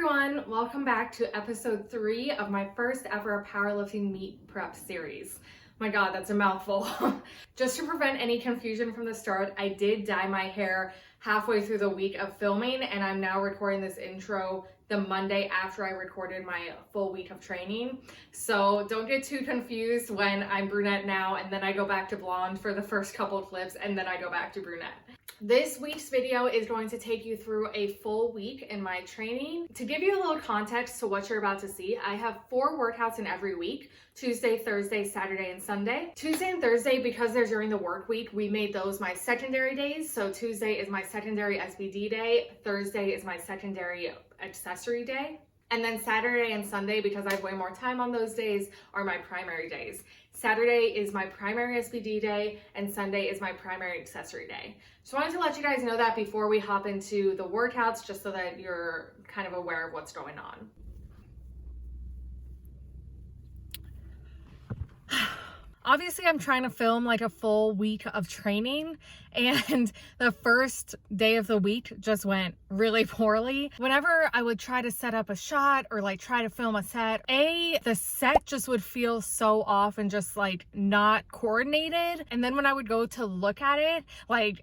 everyone, welcome back to episode 3 of my first ever powerlifting meet prep series. My god, that's a mouthful. Just to prevent any confusion from the start, I did dye my hair halfway through the week of filming, and I'm now recording this intro the Monday after I recorded my full week of training. So don't get too confused when I'm brunette now and then I go back to blonde for the first couple clips and then I go back to brunette. This week's video is going to take you through a full week in my training. To give you a little context to what you're about to see, I have 4 workouts in every week: Tuesday, Thursday, Saturday, and Sunday. Tuesday and Thursday, because they're during the work week, we made those my secondary days. So Tuesday is my secondary SBD day, Thursday is my secondary accessory day, and then Saturday and Sunday, because I have way more time on those days, are my primary days. Saturday is my primary SBD day, and Sunday is my primary accessory day. So I wanted to let you guys know that before we hop into the workouts, just so that you're kind of aware of what's going on. Obviously, I'm trying to film like a full week of training, and the first day of the week just went really poorly. Whenever I would try to set up a shot or like try to film a set, the set just would feel so off and just like not coordinated. And then when I would go to look at it, like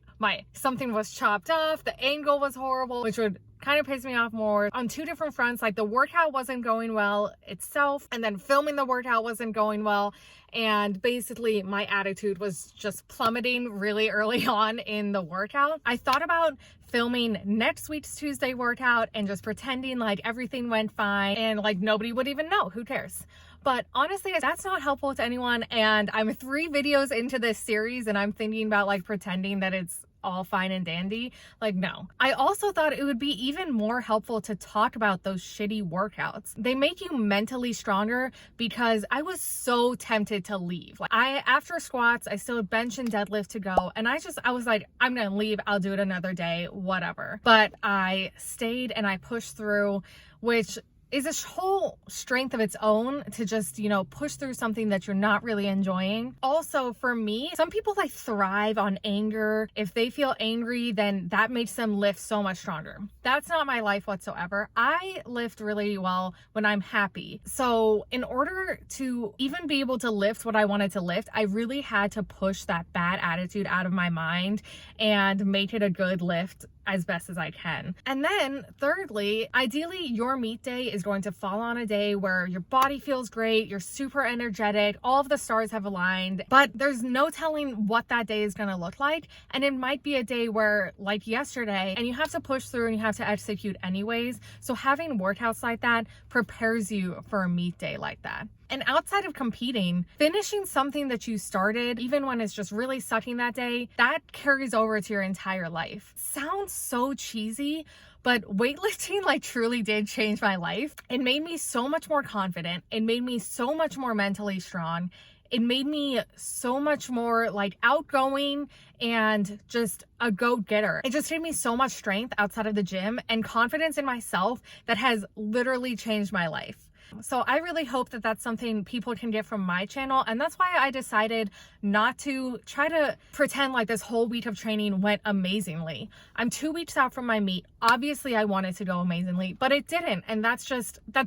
something was chopped off, the angle was horrible, which would kind of pissed me off more on 2 different fronts. Like the workout wasn't going well itself, and then filming the workout wasn't going well, and basically my attitude was just plummeting really early on in the workout. I thought about filming next week's Tuesday workout and just pretending like everything went fine and like nobody would even know. Who cares? But honestly, that's not helpful to anyone, and I'm 3 videos into this series and I'm thinking about like pretending that it's all fine and dandy. Like, no. I also thought it would be even more helpful to talk about those shitty workouts. They make you mentally stronger, because I was so tempted to leave. Like, after squats, I still had bench and deadlift to go, and I was like, I'm gonna leave, I'll do it another day, whatever. But I stayed and I pushed through, which is a whole strength of its own, to just, you know, push through something that you're not really enjoying. Also, for me, some people like thrive on anger. If they feel angry, then that makes them lift so much stronger. That's not my life whatsoever. I lift really well when I'm happy. So in order to even be able to lift what I wanted to lift, I really had to push that bad attitude out of my mind and make it a good lift as best as I can. And then thirdly, ideally your meet day is going to fall on a day where your body feels great, you're super energetic, all of the stars have aligned, but there's no telling what that day is going to look like. And it might be a day where, like yesterday, and you have to push through and you have to execute anyways. So having workouts like that prepares you for a meet day like that. And outside of competing, finishing something that you started, even when it's just really sucking that day, that carries over to your entire life. Sounds so cheesy, but weightlifting like truly did change my life. It made me so much more confident. It made me so much more mentally strong. It made me so much more like outgoing and just a go-getter. It just gave me so much strength outside of the gym and confidence in myself that has literally changed my life. So I really hope that that's something people can get from my channel, and that's why I decided not to try to pretend like this whole week of training went amazingly. I'm 2 weeks out from my meet. Obviously I wanted to go amazingly, but it didn't, and that's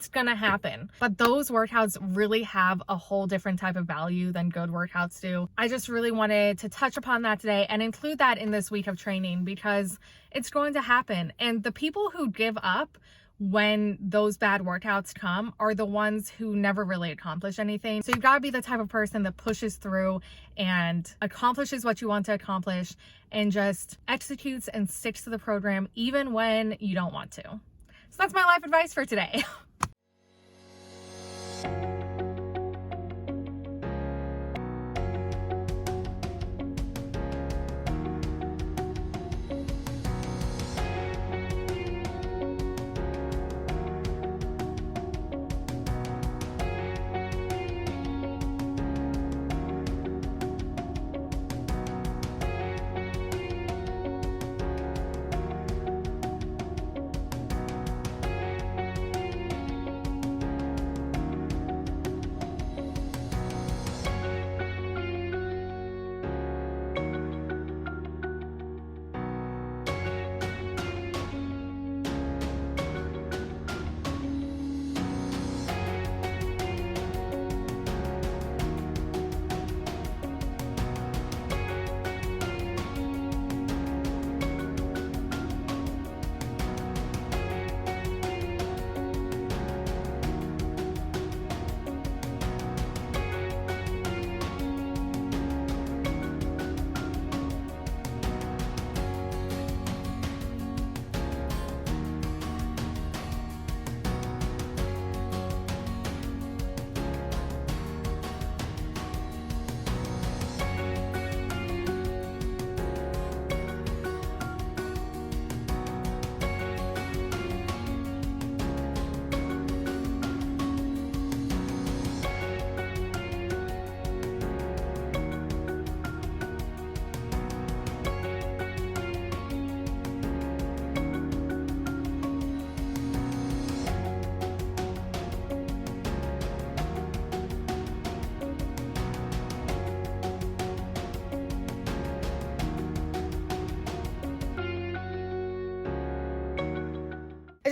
gonna happen. But those workouts really have a whole different type of value than good workouts do. I just really wanted to touch upon that today and include that in this week of training, because it's going to happen. And the people who give up when those bad workouts come are the ones who never really accomplish anything. So you've got to be the type of person that pushes through and accomplishes what you want to accomplish and just executes and sticks to the program even when you don't want to. So that's my life advice for today.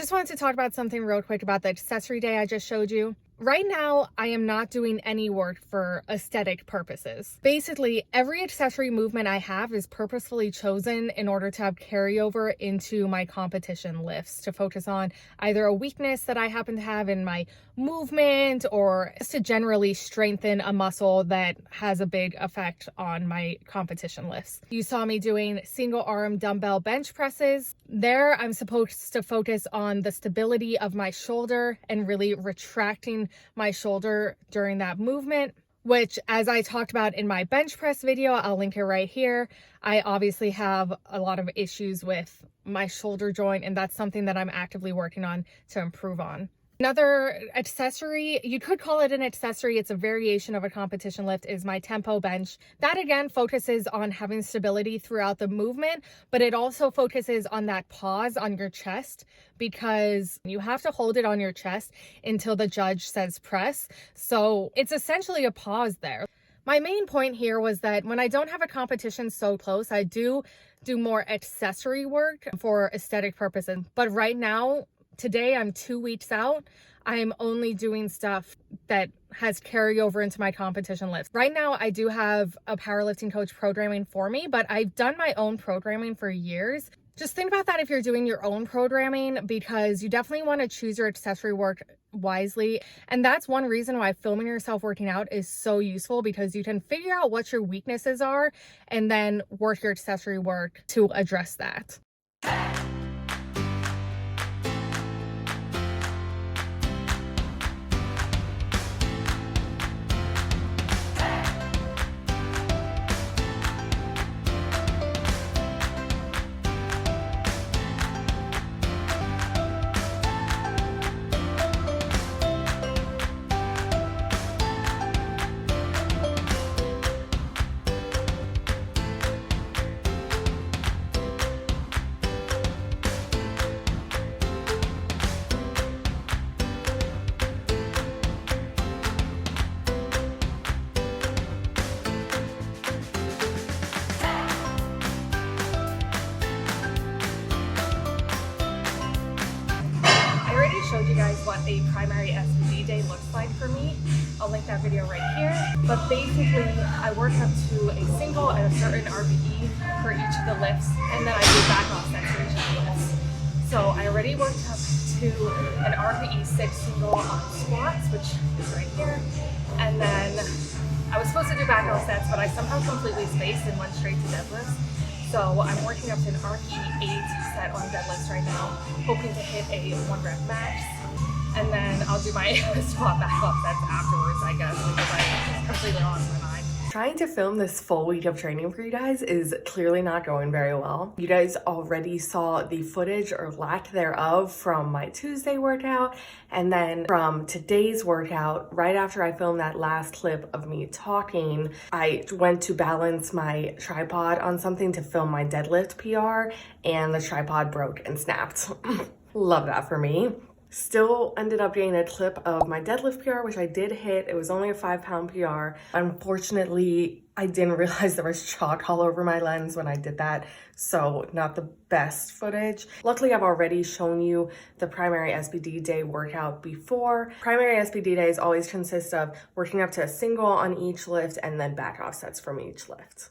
just wanted to talk about something real quick about the accessory day I just showed you. Right now, I am not doing any work for aesthetic purposes. Basically, every accessory movement I have is purposefully chosen in order to have carryover into my competition lifts, to focus on either a weakness that I happen to have in my movement or just to generally strengthen a muscle that has a big effect on my competition lifts. You saw me doing single arm dumbbell bench presses. There, I'm supposed to focus on the stability of my shoulder and really retracting my shoulder during that movement, which, as I talked about in my bench press video, I'll link it right here. I obviously have a lot of issues with my shoulder joint, and that's something that I'm actively working on to improve on. Another accessory, you could call it an accessory, it's a variation of a competition lift, is my tempo bench. That again focuses on having stability throughout the movement, but it also focuses on that pause on your chest, because you have to hold it on your chest until the judge says press. So it's essentially a pause there. My main point here was that when I don't have a competition so close, I do more accessory work for aesthetic purposes. But right now, today, I'm 2 weeks out. I'm only doing stuff that has carryover into my competition lifts. Right now, I do have a powerlifting coach programming for me, but I've done my own programming for years. Just think about that if you're doing your own programming, because you definitely want to choose your accessory work wisely. And that's one reason why filming yourself working out is so useful, because you can figure out what your weaknesses are and then work your accessory work to address that. Showed you guys what a primary SBD day looks like for me. I'll link that video right here. But basically, I work up to a single and a certain RPE for each of the lifts, and then I do back offsets for each of the lifts. So I already worked up to an RPE 6 single on squats, which is right here. And then I was supposed to do back offsets, but I somehow completely spaced and went straight to deadlifts. So I'm working up to an RPE 8 set on deadlifts right now, hoping to hit a 1 rep max. And then I'll do my squat back offsets afterwards, I guess, because I completely lost my mind. Trying to film this full week of training for you guys is clearly not going very well. You guys already saw the footage or lack thereof from my Tuesday workout, and then from today's workout. Right after I filmed that last clip of me talking, I went to balance my tripod on something to film my deadlift PR, and the tripod broke and snapped. Love that for me. Still ended up getting a clip of my deadlift PR, which I did hit. It was only a 5-pound PR. Unfortunately, I didn't realize there was chalk all over my lens when I did that, so not the best footage. Luckily, I've already shown you the primary SBD day workout before. Primary SBD days always consist of working up to a single on each lift and then back offsets from each lift.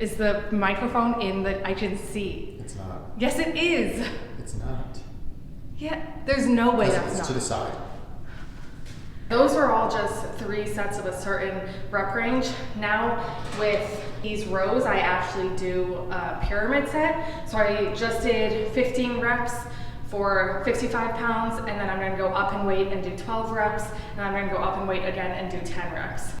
Is the microphone in that I can see? It's not. Yes, it is. It's not. Yeah, there's no way that's It's not. to the side. Those were all just 3 sets of a certain rep range. Now with these rows, I actually do a pyramid set. So I just did 15 reps for 55 pounds, and then I'm gonna go up in weight and do 12 reps, and I'm gonna go up in weight again and do 10 reps.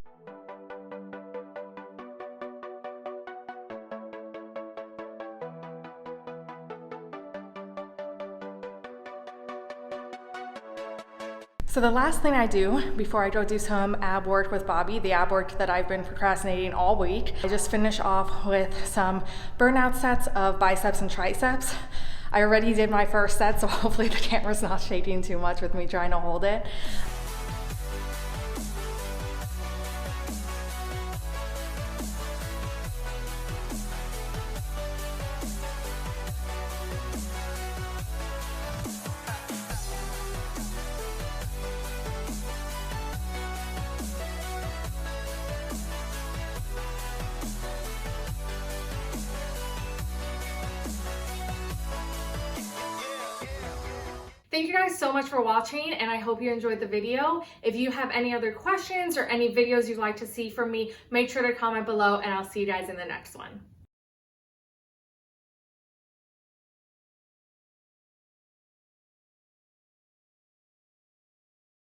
So the last thing I do before I go do some ab work with Bobby, the ab work that I've been procrastinating all week, I just finish off with some burnout sets of biceps and triceps. I already did my first set, so hopefully the camera's not shaking too much with me trying to hold it. Thank you guys so much for watching, and I hope you enjoyed the video. If you have any other questions or any videos you'd like to see from me, make sure to comment below, and I'll see you guys in the next one.